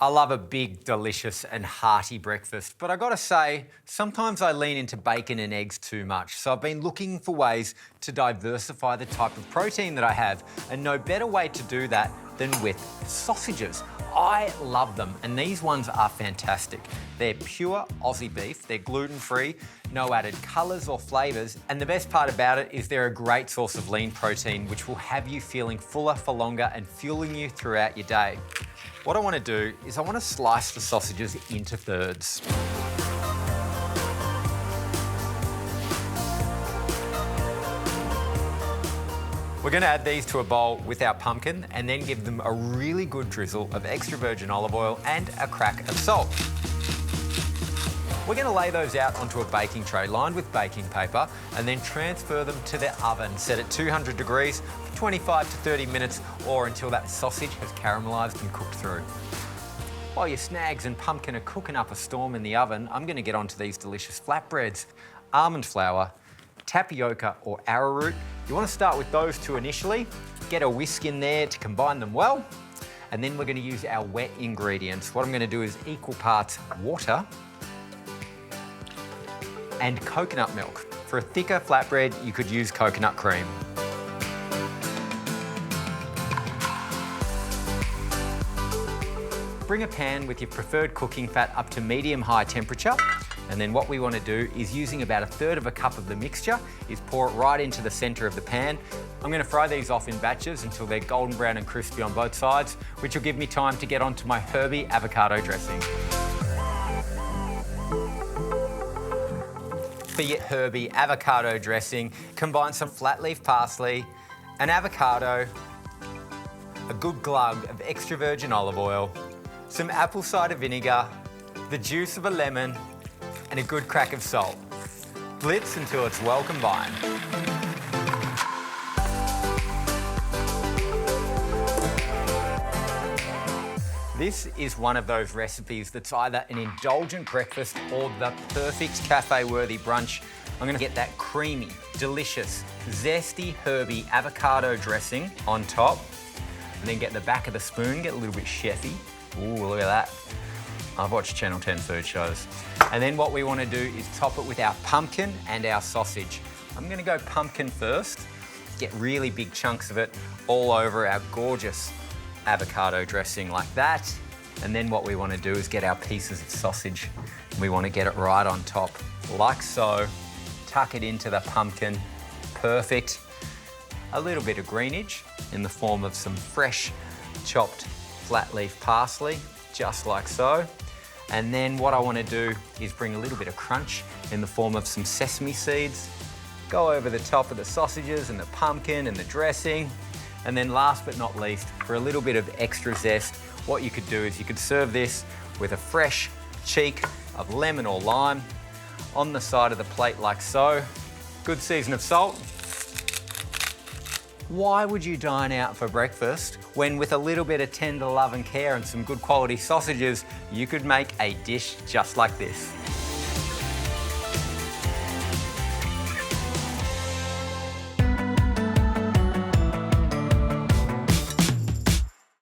I love a big, delicious and hearty breakfast, but I gotta say, sometimes I lean into bacon and eggs too much. So I've been looking for ways to diversify the type of protein that I have, and no better way to do that than with sausages. I love them, and these ones are fantastic. They're pure Aussie beef, they're gluten-free, no added colours or flavours, and the best part about it is they're a great source of lean protein, which will have you feeling fuller for longer and fueling you throughout your day. What I want to do is I want to slice the sausages into thirds. We're going to add these to a bowl with our pumpkin and then give them a really good drizzle of extra virgin olive oil and a crack of salt. We're going to lay those out onto a baking tray lined with baking paper and then transfer them to the oven set at 200 degrees for 25 to 30 minutes or until that sausage has caramelised and cooked through. While your snags and pumpkin are cooking up a storm in the oven, I'm going to get onto these delicious flatbreads. Almond flour, tapioca or arrowroot. You want to start with those two initially, get a whisk in there to combine them well, and then we're going to use our wet ingredients. What I'm going to do is equal parts water and coconut milk. For a thicker flatbread, you could use coconut cream. Bring a pan with your preferred cooking fat up to medium-high temperature. And then what we want to do is, using about 1/3 cup of the mixture, is pour it right into the centre of the pan. I'm going to fry these off in batches until they're golden brown and crispy on both sides, which will give me time to get onto my herby avocado dressing. For your herby avocado dressing, combine some flat leaf parsley, an avocado, a good glug of extra virgin olive oil, some apple cider vinegar, the juice of a lemon, and a good crack of salt. Blitz until it's well combined. This is one of those recipes that's either an indulgent breakfast or the perfect cafe-worthy brunch. I'm going to get that creamy, delicious, zesty, herby avocado dressing on top, and then get the back of the spoon, get a little bit chefy. Ooh, look at that. I've watched Channel 10 food shows. And then what we want to do is top it with our pumpkin and our sausage. I'm going to go pumpkin first, get really big chunks of it all over our gorgeous avocado dressing like that. And then what we want to do is get our pieces of sausage. We want to get it right on top, like so. Tuck it into the pumpkin, perfect. A little bit of greenage in the form of some fresh chopped flat leaf parsley, just like so. And then what I want to do is bring a little bit of crunch in the form of some sesame seeds, go over the top of the sausages and the pumpkin and the dressing. And then last but not least, for a little bit of extra zest, what you could do is you could serve this with a fresh cheek of lemon or lime on the side of the plate like so. Good season of salt. Why would you dine out for breakfast when, with a little bit of tender love and care and some good quality sausages, you could make a dish just like this?